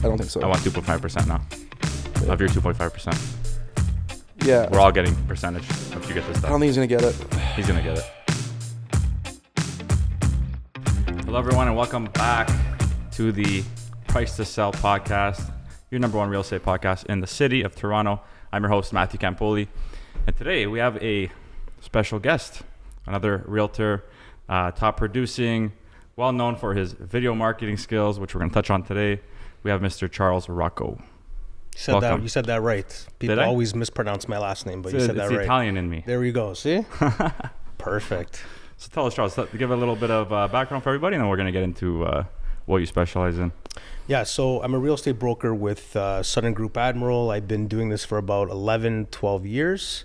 I don't think so. I want 2.5% now. Yeah. Of your 2.5%. Yeah. We're all getting percentage if you get this I stuff. don't think he's going to get it. He's going to get it. Hello, everyone, and welcome back to the Price to Sell podcast, your number one real estate podcast in the city of Toronto. I'm your host, Matthew Campoli. And today we have a special guest, another realtor, top producing, well known for his video marketing skills, which we're going to touch on today. We have Mr. Charles Ruocco. You said that right. People always mispronounce my last name, but you said that right. It's the Italian in me. There we go. See? Perfect. So tell us, Charles, give a little bit of background for everybody, and then we're going to get into what you specialize in. Yeah, so I'm a real estate broker with Southern Group Admiral. I've been doing this for about 11, 12 years,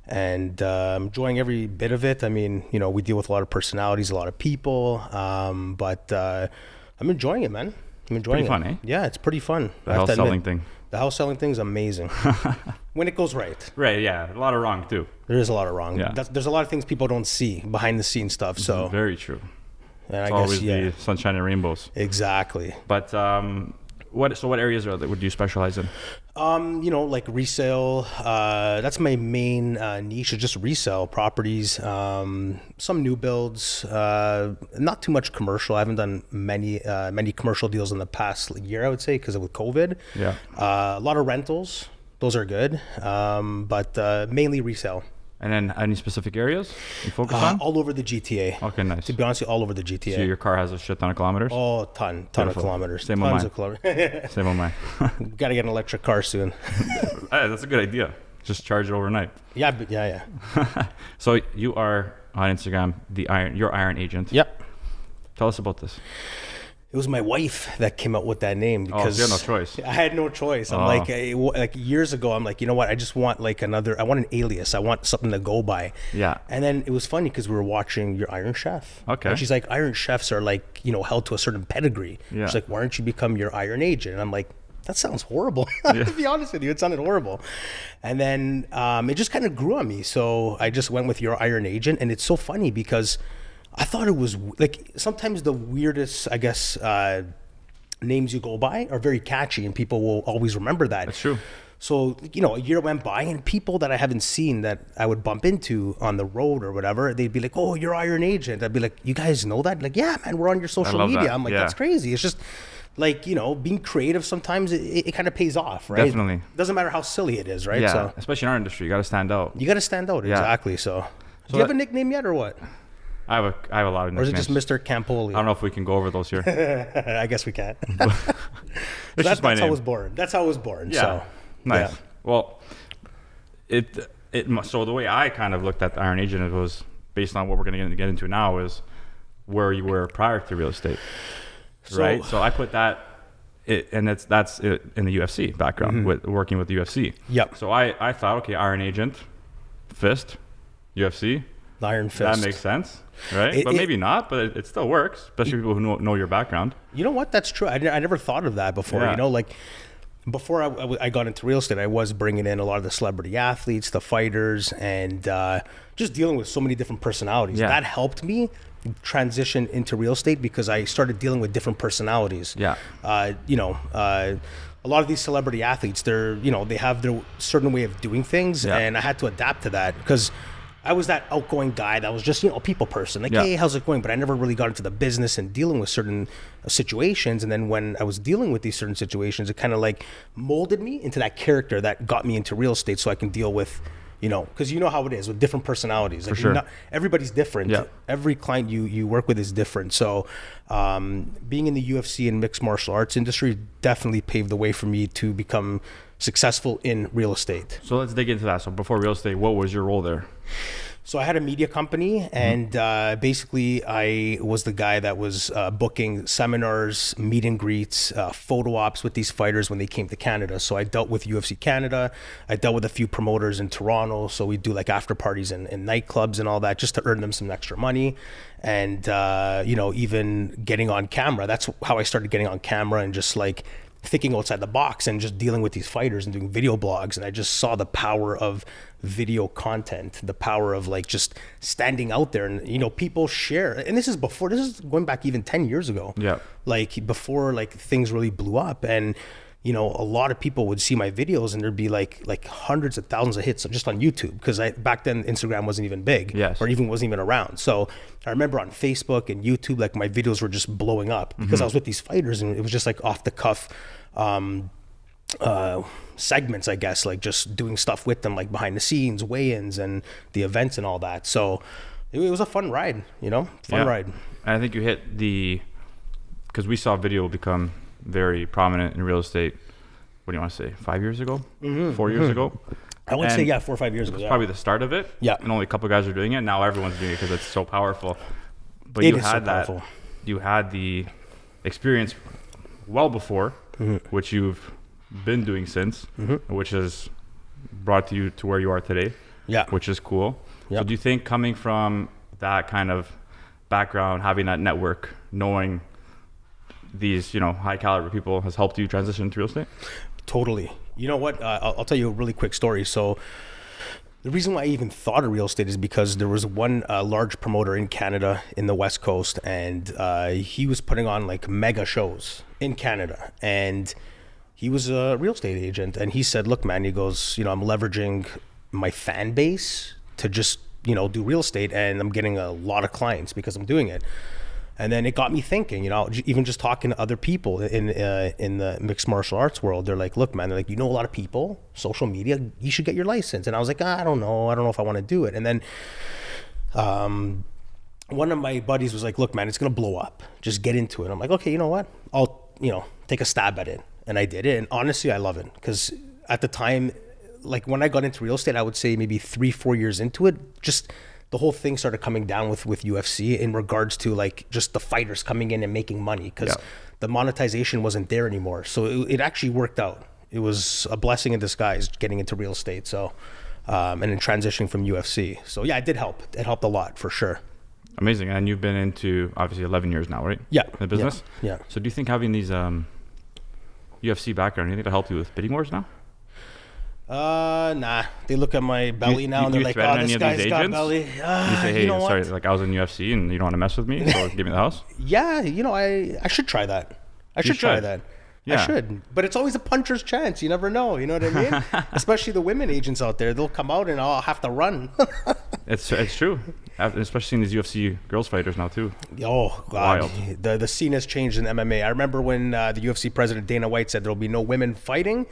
and I'm enjoying every bit of it. I mean, you know, we deal with a lot of personalities, a lot of people, but I'm enjoying it, man. I'm enjoying it. Pretty fun, eh? Yeah, it's pretty fun. The house selling thing. The house selling thing is amazing. When it goes right. Right, yeah. A lot of wrong, too. There is a lot of wrong. Yeah. There's a lot of things people don't see, behind the scenes stuff. So Very true. And It's I always guess, the sunshine and rainbows. Exactly. But what areas would you specialize in? You know, like resale. That's my main niche, is just resale properties. Some new builds. Not too much commercial. I haven't done many commercial deals in the past year, I would say, because of COVID. Yeah. A lot of rentals. Those are good. But mainly resale. And then any specific areas you focus on? All over the GTA. Okay, nice. To be honest, all over the GTA. So your car has a shit ton of kilometers? Oh, ton of kilometers. Same Tons on of kilometers. Same on mine. Got to get an electric car soon. Hey, that's a good idea. Just charge it overnight. Yeah. So you are on Instagram, your Iron Agent. Yep. Tell us about this. It was my wife that came up with that name because you had no choice. I had no choice. I'm like years ago, I'm like, you know what? I just want I want an alias. I want something to go by. Yeah. And then it was funny because we were watching your Iron Chef. Okay. And she's like, Iron Chefs are like, you know, held to a certain pedigree. Yeah. She's like, why don't you become your Iron Agent? And I'm like, that sounds horrible. To be honest with you, it sounded horrible. And then it just kind of grew on me. So I just went with your Iron Agent. And it's so funny because I thought it was like sometimes the weirdest, I guess, names you go by are very catchy and people will always remember that. That's true. So, you know, a year went by and people that I haven't seen that I would bump into on the road or whatever, they'd be like, oh, you're Iron Agent. I'd be like, you guys know that? Like, yeah, man, we're on your social media. That. I'm like, that's crazy. It's just like, you know, being creative sometimes it kind of pays off, right? Definitely. Doesn't matter how silly it is, right? Yeah, so, especially in our industry, you got to stand out. You got to stand out, exactly. So do you have a nickname yet or what? I have a lot of nicknames. Or is it just Mr. Campoli? I don't know if we can go over those here. I guess we can. It's just my name. That's how I was born. That's how I was born. Yeah. So, nice. Yeah. Well, so the way I kind of looked at the Iron Agent, it was based on what we're going to get into now, is where you were prior to real estate, right? So I put that's it in the UFC background, with working with the UFC. Yep. So I thought, okay, Iron Agent, Fist, UFC. Iron Fist. That makes sense, right? But maybe not, but it still works, especially people who know your background. You know what? That's true. I never thought of that before. Yeah. You know, like before I got into real estate, I was bringing in a lot of the celebrity athletes, the fighters, and just dealing with so many different personalities. Yeah. That helped me transition into real estate because I started dealing with different personalities. Yeah. You know, a lot of these celebrity athletes, they have their certain way of doing things, and I had to adapt to that because I was that outgoing guy that was just, you know, a people person. Like, hey, how's it going? But I never really got into the business and dealing with certain situations. And then when I was dealing with these certain situations, it kind of like molded me into that character that got me into real estate so I can deal with, you know, because you know how it is with different personalities. Like, for sure. Everybody's different. Yeah. Every client you work with is different. So being in the UFC and mixed martial arts industry definitely paved the way for me to become successful in real estate. So let's dig into that. So before real estate, what was your role there? So I had a media company, and basically I was the guy that was booking seminars, meet and greets, photo ops with these fighters when they came to Canada. So I dealt with UFC Canada. I dealt with a few promoters in Toronto. So we do like after parties and nightclubs and all that just to earn them some extra money. And, you know, even getting on camera. That's how I started getting on camera and just like thinking outside the box and just dealing with these fighters and doing video blogs. And I just saw the power of video content, the power of like just standing out there and, you know, people share. And this is going back even 10 years ago. Yeah. Like before like things really blew up. And a lot of people would see my videos and there'd be like hundreds of thousands of hits just on YouTube, because back then Instagram wasn't even big, or even wasn't even around. So I remember on Facebook and YouTube, like my videos were just blowing up because I was with these fighters, and it was just like off the cuff segments, I guess, like just doing stuff with them, like behind the scenes, weigh-ins and the events and all that. So it was a fun ride, ride. And I think you hit because we saw video become very prominent in real estate. What do you want to say? 5 years ago? 4 years ago? I would say 4 or 5 years ago. It's probably the start of it. Yeah. And only a couple guys are doing it. Now everyone's doing it because it's so powerful. But It is so powerful. You had the experience well before, which you've been doing since, which has brought you to where you are today. Yeah. Which is cool. Yeah. So do you think coming from that kind of background, having that network, knowing these, high caliber people has helped you transition to real estate? Totally. You know what? I'll tell you a really quick story. So the reason why I even thought of real estate is because there was one large promoter in Canada in the West Coast, and he was putting on like mega shows in Canada, and he was a real estate agent. And he said, look, man, he goes, I'm leveraging my fan base to just, do real estate, and I'm getting a lot of clients because I'm doing it. And then it got me thinking, even just talking to other people in the mixed martial arts world. They're like, look, man, they're like, a lot of people, social media, you should get your license. And I was like, I don't know if I want to do it. And then one of my buddies was like, look, man, it's going to blow up. Just get into it. I'm like, okay, you know what? I'll, take a stab at it. And I did it. And honestly, I love it, because at the time, like when I got into real estate, I would say maybe 3-4 years into it, just the whole thing started coming down with UFC in regards to like just the fighters coming in and making money, because the monetization wasn't there anymore. So it actually worked out. It was a blessing in disguise getting into real estate. So, and then transitioning from UFC. So yeah, it did help. It helped a lot for sure. Amazing. And you've been into obviously 11 years now, right? Yeah. In the business? Yeah. So do you think having these UFC background, you think it'll help you with bidding wars now? Nah. They look at my belly now and they're like, oh, this guy's got belly. You say, hey, sorry, like I was in UFC and you don't want to mess with me, so give me the house? Yeah, I should try that. I should try that. Yeah. I should. But it's always a puncher's chance. You never know. You know what I mean? Especially the women agents out there. They'll come out and I'll have to run. It's true. Especially seeing these UFC girls fighters now too. Oh, God. Wild. The scene has changed in MMA. I remember when the UFC president Dana White said there'll be no women fighting.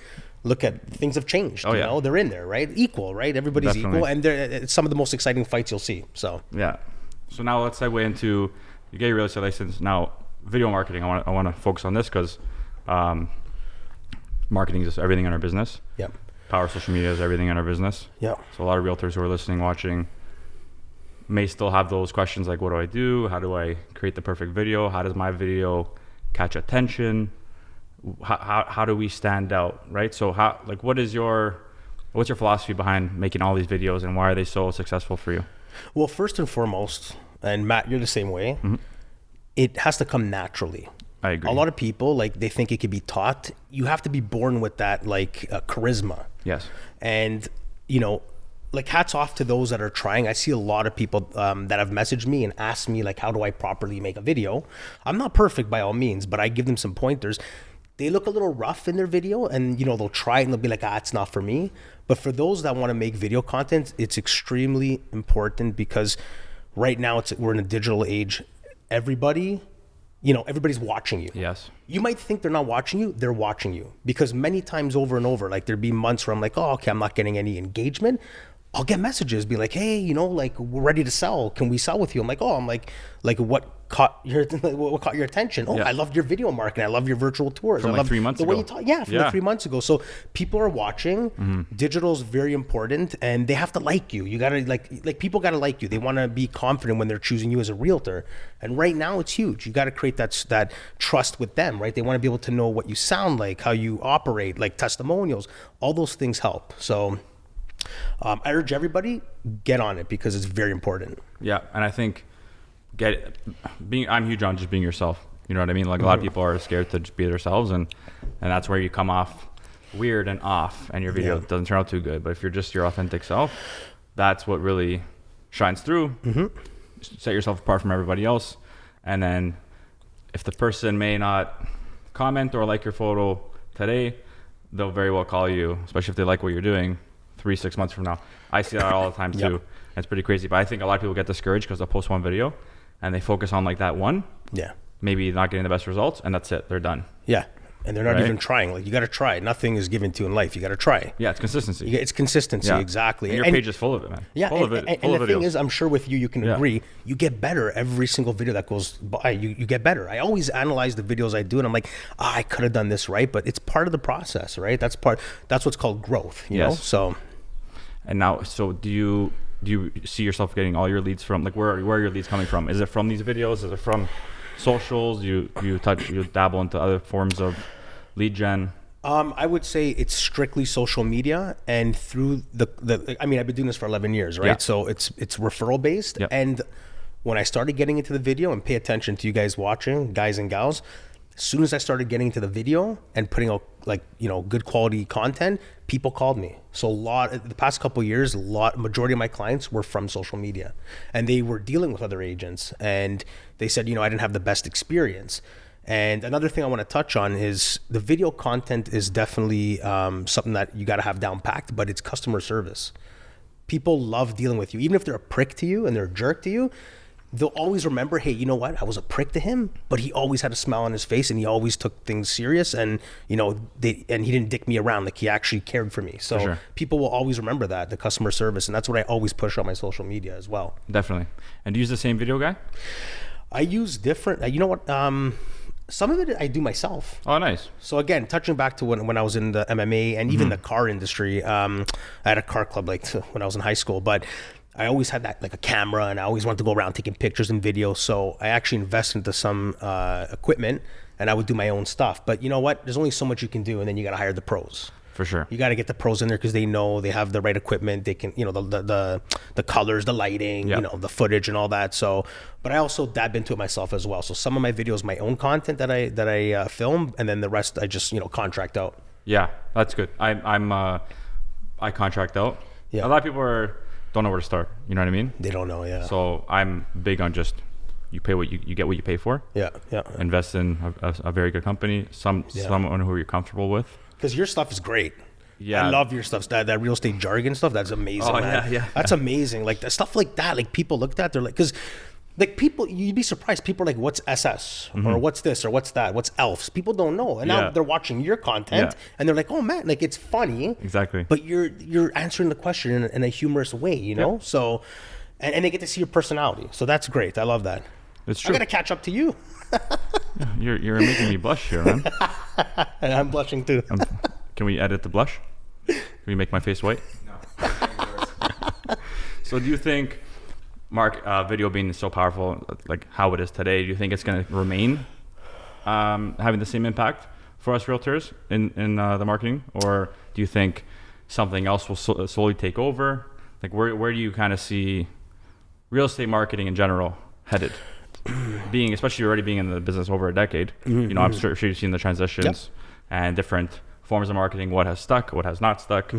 Look at, things have changed. You know, they're in there, right? Equal, right? Everybody's equal, and it's some of the most exciting fights you'll see. So yeah. So now let's segue into, you get your real estate license. Now, video marketing. I want to focus on this because marketing is everything in our business. Yep. Power social media is everything in our business. Yeah. So a lot of realtors who are listening, watching, may still have those questions like, what do I do? How do I create the perfect video? How does my video catch attention? How do we stand out, right? So what's your philosophy behind making all these videos, and why are they so successful for you? Well, first and foremost, and Matt, you're the same way, it has to come naturally. I agree. A lot of people, like, they think it could be taught. You have to be born with that, like, charisma. Yes. And, like, hats off to those that are trying. I see a lot of people that have messaged me and asked me, like, how do I properly make a video? I'm not perfect by all means, but I give them some pointers. They look a little rough in their video, and they'll try it and they'll be like, it's not for me. But for those that want to make video content, it's extremely important, because right now we're in a digital age. Everybody's watching you. Yes. You might think they're not watching you. They're watching you, because many times over and over, like, there'd be months where I'm like, oh, okay, I'm not getting any engagement. I'll get messages, be like, hey, like, we're ready to sell. Can we sell with you? I'm like, what caught your attention? Oh, yeah. I loved your video marketing. I love your virtual tours. From I love 3 months the ago. way you talk. Yeah, from 3 months ago. So people are watching. Digital's very important, and they have to like you. You gotta like people gotta like you. They want to be confident when they're choosing you as a realtor. And right now it's huge. You got to create that trust with them, right? They want to be able to know what you sound like, how you operate, like testimonials. All those things help. So I urge everybody, get on it, because it's very important. Yeah, and I think I'm huge on just being yourself. You know what I mean? Like, a lot of people are scared to just be themselves, and that's where you come off weird and off, and your video doesn't turn out too good. But if you're just your authentic self, that's what really shines through. Set yourself apart from everybody else, and then if the person may not comment or like your photo today, they'll very well call you, especially if they like what you're doing, 3-6 months from now. I see that all the time too. Yep. It's pretty crazy. But I think a lot of people get discouraged because they'll post one video and they focus on like that one. Yeah. Maybe not getting the best results, and that's it. They're done. Yeah. And they're not Right? even trying. Like, you got to try. Nothing is given to you in life. You got to try. Yeah, it's consistency. It's consistency, Yeah. exactly. And your page is full of it, man. Yeah, Full of it. and Full the of thing videos. is, I'm sure with you can Yeah. agree, you get better every single video that goes by. You get better. I always analyze the videos I do, and I'm like, I could have done this right, but it's part of the process, right? That's what's called growth, you know? Yes. So, And now, so do you see yourself getting all your leads from, like, where are your leads coming from? Is it from these videos? Is it from socials? You dabble into other forms of lead gen? I would say it's strictly social media, and through I mean, I've been doing this for 11 years, right? Yeah. So it's referral based. Yep. And when I started getting into the video, and pay attention to you guys watching, guys and gals, as soon as I started getting into the video and putting out, like, you know, good quality content, people called me. So the past couple of years, majority of my clients were from social media, and they were dealing with other agents, and they said, you know, I didn't have the best experience. And another thing I want to touch on is the video content is definitely something that you got to have down packed, but it's customer service. People love dealing with you. Even if they're a prick to you and they're a jerk to you, they'll always remember, hey, you know what? I was a prick to him, but he always had a smile on his face, and he always took things serious, and, you know, and he didn't dick me around. Like, he actually cared for me. So For sure. people will always remember that, the customer service. And that's what I always push on my social media as well. Definitely. And do you use the same video guy? I use different, you know what? Some of it I do myself. Oh, nice. So again, touching back to when I was in the MMA and even the car industry, I had a car club like when I was in high school, but I always had that, like, a camera, and I always wanted to go around taking pictures and videos. So I actually invested into some equipment, and I would do my own stuff. But you know what? There's only so much you can do, and then you got to hire the pros. For sure. You got to get the pros in there because they know they have the right equipment. They can, you know, the colors, the lighting, Yep. you know, the footage and all that. So, but I also dab into it myself as well. So some of my videos, my own content that I film, and then the rest I just, you know, contract out. Yeah, that's good. I contract out. Yeah. A lot of people don't know where to start. You know what I mean? They don't know, yeah. So I'm big on just you pay what you get what you pay for. Yeah. Invest in a very good company, someone who you're comfortable with. Because your stuff is great. Yeah. I love your stuff. That real estate jargon stuff, that's amazing, Oh, man. yeah. That's amazing. Like, stuff like that, like, people looked at, they're like, because, like, people, you'd be surprised. People are like, what's SS? Or what's this? Or what's that? What's ELFs? People don't know. And now Yeah. they're watching your content, Yeah. and they're like, oh, man, like, it's funny. Exactly. But you're answering the question in a humorous way, you know? Yeah. So, and they get to see your personality. So that's great. I love that. It's I true. got to catch up to you. You're making me blush here, man. And I'm blushing too. Can we edit the blush? Can we make my face white? No. So do you think, Mark, video being so powerful, like how it is today, do you think it's going to remain having the same impact for us realtors in the marketing? Or do you think something else will slowly take over? Like, where do you kind of see real estate marketing in general headed? Especially already being in the business over a decade, you know, I'm sure you've seen the transitions and different forms of marketing, what has stuck, what has not stuck.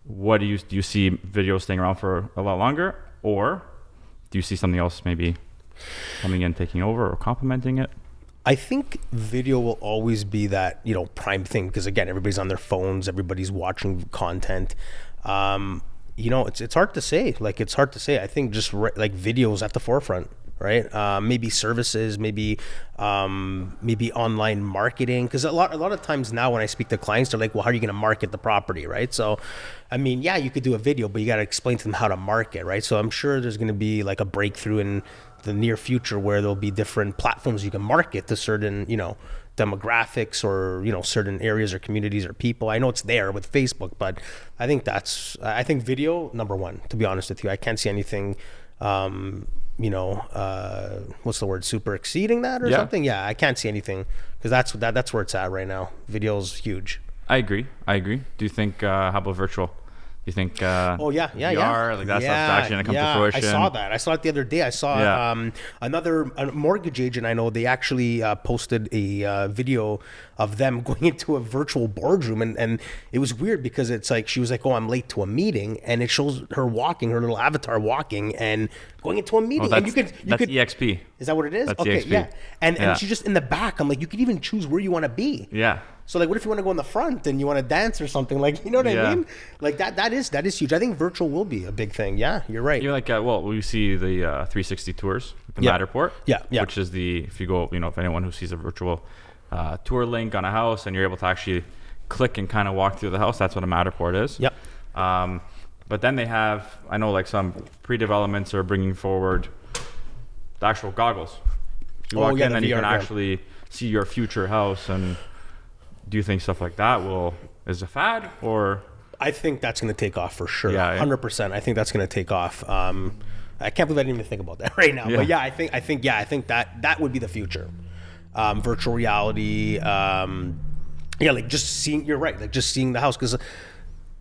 What do you see videos staying around for a lot longer, or do you see something else maybe coming in, taking over, or complementing it? I think video will always be that, you know, prime thing, because again, everybody's on their phones, everybody's watching content. You know, it's hard to say. Like, it's hard to say. I think just like videos at the forefront, right? Maybe services, maybe online marketing. Because a lot of times now when I speak to clients, they're like, well, how are you going to market the property, right? So, I mean, yeah, you could do a video, but you got to explain to them how to market, right? So I'm sure there's going to be like a breakthrough in the near future where there'll be different platforms you can market to certain, you know, demographics or, you know, certain areas or communities or people. I know it's there with Facebook, but I think video, number one, to be honest with you. I can't see anything, you know, what's the word, super exceeding that or something. Yeah, I can't see anything, because that's where it's at right now. Video's huge. I agree. Do you think, how about virtual? You think VR, like that's actually going to come to fruition? I saw it the other day. I saw another mortgage agent I know, they actually posted a video of them going into a virtual boardroom, and it was weird because it's like, she was like, oh, I'm late to a meeting, and it shows her walking, her little avatar walking and going into a meeting. That's EXP. Is that what it is? That's okay, EXP. yeah. And she's just in the back. I'm like, you could even choose where you want to be. Yeah. So like, what if you want to go in the front and you want to dance or something? Like, you know what I mean? Like that is huge. I think virtual will be a big thing. Yeah, you're right. You're like, we see the 360 tours, the Matterport. Yeah. Which is if you go, if anyone who sees a virtual tour link on a house and you're able to actually click and kind of walk through the house, that's what a Matterport is. Yep. But then they have, I know like some pre-developments are bringing forward the actual goggles. You walk in and you can actually see your future house. And do you think stuff like that is a fad, or? I think that's going to take off for sure. Yeah, 100%. I think that's going to take off. I can't believe I didn't even think about that right now. But I think that would be the future. Virtual reality. Like just seeing. You're right. Like just seeing the house, because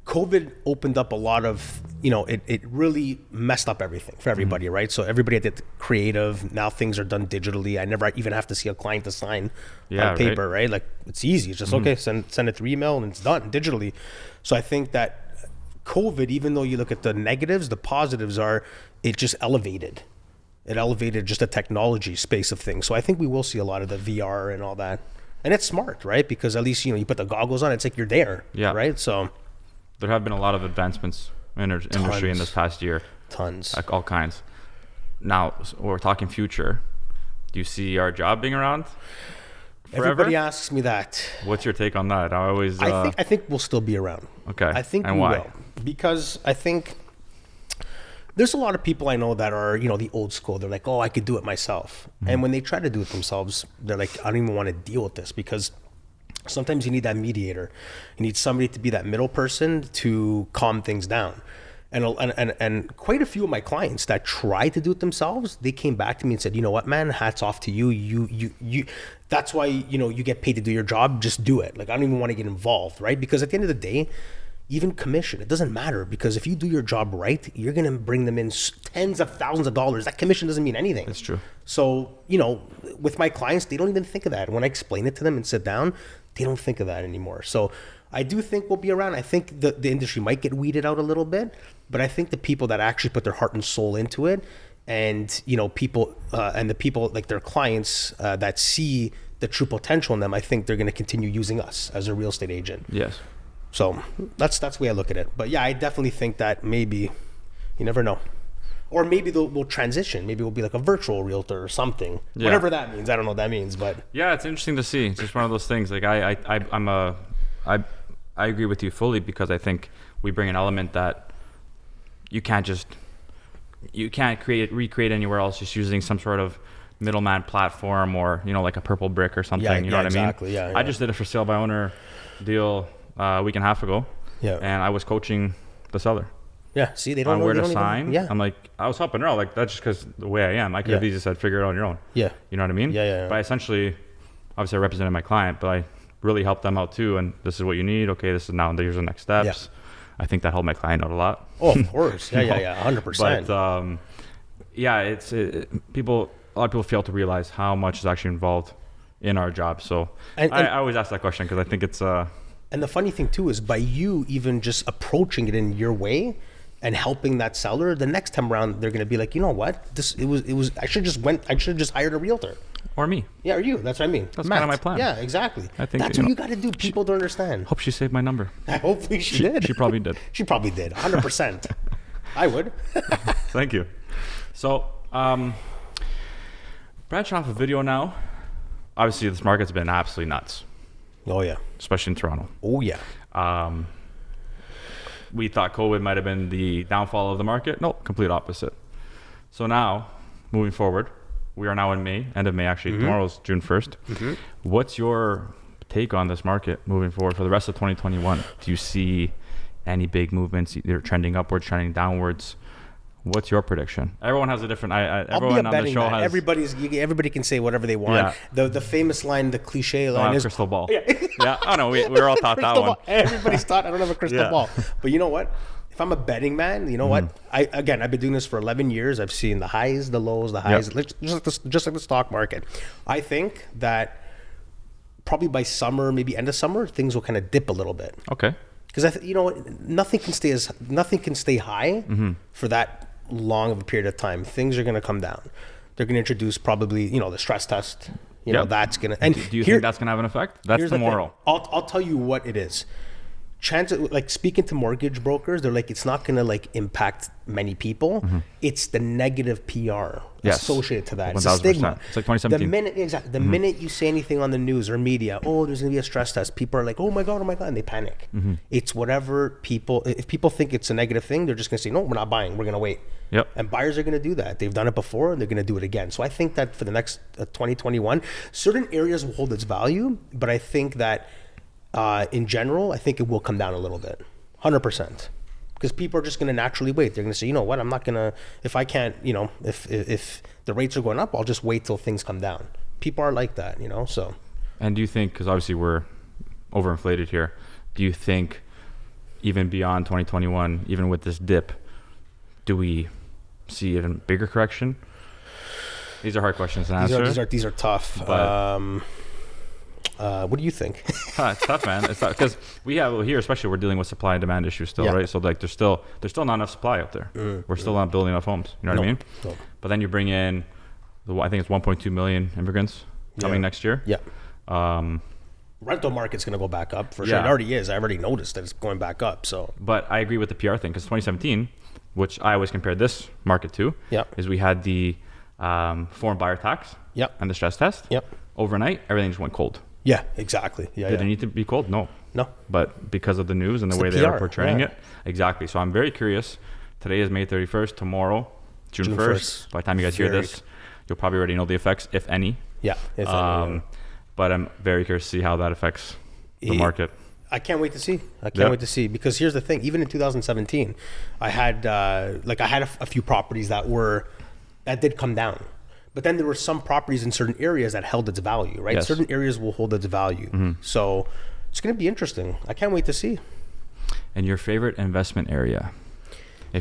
COVID opened up a lot of, it really messed up everything for everybody, right? So everybody did creative. Now things are done digitally. I never even have to see a client to sign on paper, right? Like it's easy. It's just, okay, send it through email and it's done digitally. So I think that COVID, even though you look at the negatives, the positives are it just elevated. It elevated just the technology space of things. So I think we will see a lot of the VR and all that. And it's smart, right? Because at least, you put the goggles on, it's like you're there, right? So there have been a lot of advancements in industry in this past year. Tons. Like all kinds. Now, we're talking future. Do you see our job being around forever? Everybody asks me that. What's your take on that? I think we'll still be around. Okay. I think and we why? will. Because I think there's a lot of people I know that are, the old school. They're like, oh, I could do it myself. And when they try to do it themselves, they're like, I don't even want to deal with this, because sometimes you need that mediator. You need somebody to be that middle person to calm things down. And quite a few of my clients that tried to do it themselves, they came back to me and said, you know what, man, hats off to you. You that's why, you get paid to do your job. Just do it. Like, I don't even want to get involved, right? Because at the end of the day, even commission, it doesn't matter, because if you do your job right, you're going to bring them in tens of thousands of dollars. That commission doesn't mean anything. That's true. So, with my clients, they don't even think of that. When I explain it to them and sit down, they don't think of that anymore. So I do think we'll be around. I think the industry might get weeded out a little bit, but I think the people that actually put their heart and soul into it, and, people and the people like their clients that see the true potential in them, I think they're going to continue using us as a real estate agent. Yes. So that's the way I look at it. But yeah, I definitely think that maybe, you never know. Or maybe we'll transition. Maybe we'll be like a virtual realtor or something. Yeah. Whatever that means. I don't know what that means, but yeah, it's interesting to see. It's just one of those things. Like I agree with you fully, because I think we bring an element that you can't recreate anywhere else, just using some sort of middleman platform, or like a Purple Brick or something. You know what exactly. I mean? Yeah. I just did a for sale by owner deal a week and a half ago. Yeah. And I was coaching the seller. Yeah, see, they don't on know where to sign. Yeah. I'm like, I was helping her out. Like, that's just because the way I am. I could have easily said, figure it out on your own. Yeah. You know what I mean? Yeah. But essentially, obviously, I represented my client, but I really helped them out too. And this is what you need. Okay, this is now, here's the next steps. Yeah. I think that helped my client out a lot. Oh, of course. Yeah, 100%. But a lot of people fail to realize how much is actually involved in our job. So I always ask that question, because I think it's and the funny thing too is, by you even just approaching it in your way and helping that seller, the next time around they're going to be like, you know what, it was I should have just hired a realtor. Or me. Yeah, or you. That's what I mean. That's kind of my plan. Yeah, exactly. I think that's what you got to do. People don't understand. Hope she saved my number. Hopefully she did. She probably did. She probably did. 100%. I would. Thank you. So, branching off of video now, obviously this market's been absolutely nuts. Oh, yeah. Especially in Toronto. Oh, yeah. We thought COVID might have been the downfall of the market. Nope, complete opposite. So now, moving forward, we are now in May, end of May actually. Mm-hmm. Tomorrow's June 1st. Mm-hmm. What's your take on this market moving forward for the rest of 2021? Do you see any big movements, either trending upwards, trending downwards? What's your prediction? Everyone has a different. Everyone on the show has. Everybody can say whatever they want. Yeah. The famous line, the cliche line is crystal ball. Yeah. Yeah. Oh no, we're all taught that one. Everybody's taught. I don't have a crystal ball. But you know what? If I'm a betting man, you know what? I've been doing this for 11 years. I've seen the highs, the lows, the highs, just like the stock market. I think that probably by summer, maybe end of summer, things will kind of dip a little bit. Okay. Because nothing can stay high for that long of a period of time. Things are going to come down. They're going to introduce probably, the stress test You know, that's gonna. And do you think that's gonna have an effect? That's the moral. I'll tell you what it is. Chances, like speaking to mortgage brokers, they're like, it's not gonna like impact many people. It's the negative PR associated to that. It's a stigma. It's like 2017. The minute you say anything on the news or media, oh, there's gonna be a stress test, people are like, oh my god, and they panic. It's whatever people. If people think it's a negative thing, they're just gonna say, no, we're not buying. We're gonna wait. Yep. And buyers are gonna do that. They've done it before, and they're gonna do it again. So I think that for the next 2021, certain areas will hold its value, but I think that. In general, I think it will come down a little bit, 100%, because people are just going to naturally wait. They're going to say, you know what, I'm not going to, if I can't, you know, if the rates are going up, I'll just wait till things come down. People are like that, you know, so. And do you think, because obviously we're overinflated here, do you think even beyond 2021, even with this dip, do we see even bigger correction? These are hard questions to answer. These are tough. But, what do you think? It's tough, man. It's tough because we have here, especially, we're dealing with supply and demand issues still, right? So like, there's still not enough supply out there. We're still not building enough homes. You know what I mean? No. But then you bring in, I think it's 1.2 million immigrants coming next year. Yeah. Rental market's going to go back up for sure. It already is. I already noticed that it's going back up. So. But I agree with the PR thing because 2017, which I always compared this market to, is we had the foreign buyer tax. And the stress test. Overnight, everything just went cold. Yeah, exactly. Did it need to be cold? No. But because of the news and the way they are portraying it. Exactly. So I'm very curious. Today is May 31st. Tomorrow, June 1st. By the time you guys hear this, you'll probably already know the effects, if any. Yeah, if any. But I'm very curious to see how that affects the market. I can't wait to see. Wait to see, because here's the thing. Even in 2017, I had a few properties that did come down. But then there were some properties in certain areas that held its value, right? Certain areas will hold its value. So it's going to be interesting. I can't wait to see. And your favorite investment area?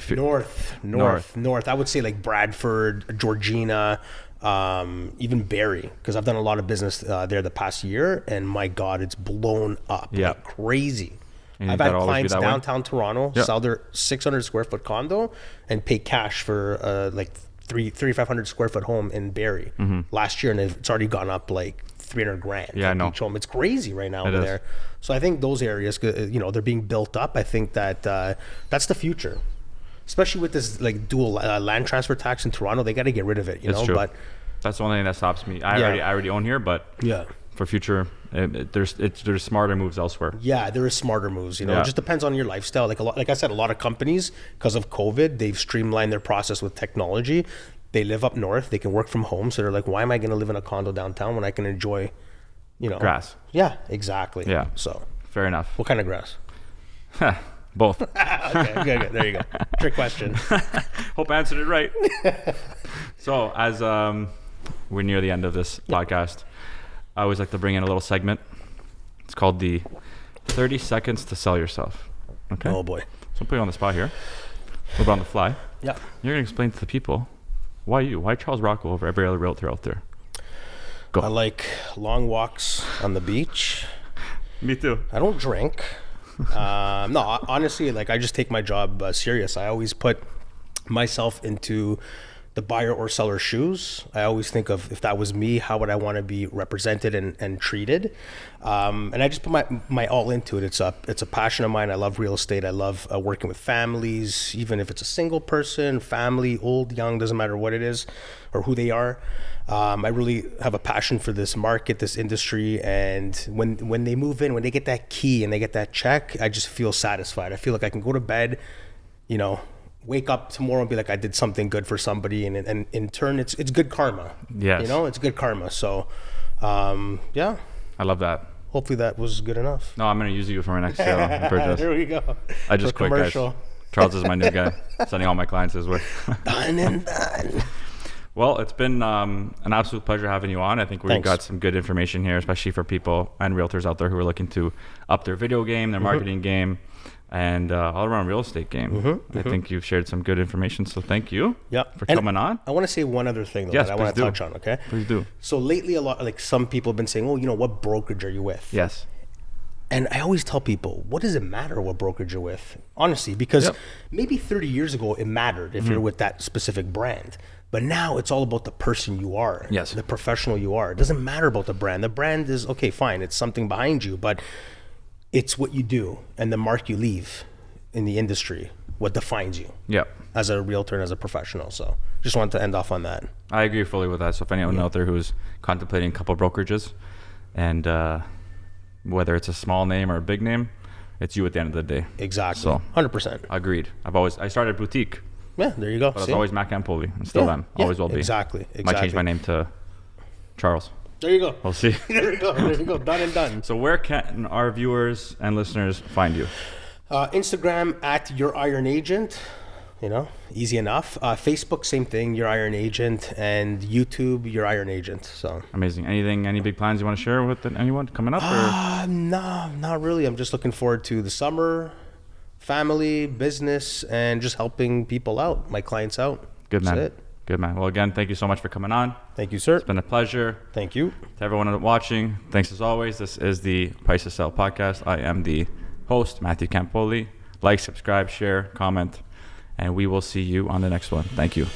North. I would say like Bradford, Georgina, even Barrie, because I've done a lot of business there the past year, and my God, it's blown up like crazy. I've had clients downtown Toronto sell their 600 square foot condo and pay cash for like 3,500 square foot home in Barrie last year, and it's already gone up like 300 grand. Yeah, I know. Each home. It's crazy right now over there. So I think those areas, you know, they're being built up. I think that that's the future, especially with this like dual land transfer tax in Toronto. They got to get rid of it. You know, true. But that's the only thing that stops me. I already own here, but for future, there's smarter moves elsewhere. Yeah, there is smarter moves. You know, it just depends on your lifestyle. Like I said, a lot of companies, because of COVID, they've streamlined their process with technology. They live up north. They can work from home. So they're like, why am I going to live in a condo downtown when I can enjoy, you know, grass? Yeah, exactly. Yeah. So fair enough. What kind of grass? Both. Okay, good. There you go. Trick question. Hope I answered it right. So as we're near the end of this podcast, I always like to bring in a little segment. It's called the 30 seconds to sell yourself. Okay. Oh boy. So I'll put you on the spot here. A little bit on the fly. Yeah. You're going to explain to the people why you. Why Charles Ruocco over every other realtor out there? Go. I like long walks on the beach. Me too. I don't drink. No, honestly, like I just take my job serious. I always put myself into the buyer or seller's shoes. I always think of, if that was me, how would I want to be represented and treated? And I just put my all into it. It's a passion of mine. I love real estate. I love working with families, even if it's a single person, family, old, young, doesn't matter what it is or who they are. I really have a passion for this market, this industry. And when they move in, when they get that key and they get that check, I just feel satisfied. I feel like I can go to bed, you know, wake up tomorrow and be like, I did something good for somebody, and in turn, it's good karma. Yes. You know, it's good karma. So, yeah. I love that. Hopefully that was good enough. No, I'm going to use you for my next sale purchase. There we go. I just quit, guys. Charles is my new guy. Sending all my clients his way. Done and done. Well, it's been an absolute pleasure having you on. I think we've got some good information here, especially for people and realtors out there who are looking to up their video game, their marketing game, and all around real estate game. I think you've shared some good information, so thank you for coming on. I want to say one other thing that I want to touch on, okay? Please do. So lately, a lot, like some people have been saying, oh, you know, what brokerage are you with? Yes. And I always tell people, what does it matter what brokerage you're with? Honestly, because maybe 30 years ago it mattered if you're with that specific brand. But now it's all about the person you are, the professional you are. It doesn't matter about the brand. The brand is, okay, fine, it's something behind you, but it's what you do and the mark you leave in the industry, what defines you as a realtor and as a professional. So just wanted to end off on that. I agree fully with that. So if anyone out there who's contemplating a couple brokerages, and whether it's a small name or a big name, it's you at the end of the day. Exactly. So 100%. Agreed. I started a boutique. Yeah, there you go. But I was always Matt Campoli, and still am. Always will be. Exactly. Might change my name to Charles. There you go. We'll see. There you go. Done and done. So where can our viewers and listeners find you? Instagram at Your Iron Agent. Easy enough. Facebook, same thing, Your Iron Agent, and YouTube, Your Iron Agent. So amazing. Any big plans you want to share with anyone coming up? No, not really. I'm just looking forward to the summer, family, business, and just helping people out, my clients out. Good man. That's it. Good man. Well, again, thank you so much for coming on. Thank you, sir. It's been a pleasure. Thank you. To everyone watching, thanks as always. This is the Price to Sell podcast. I am the host, Matthew Campoli. Like, subscribe, share, comment, and we will see you on the next one. Thank you.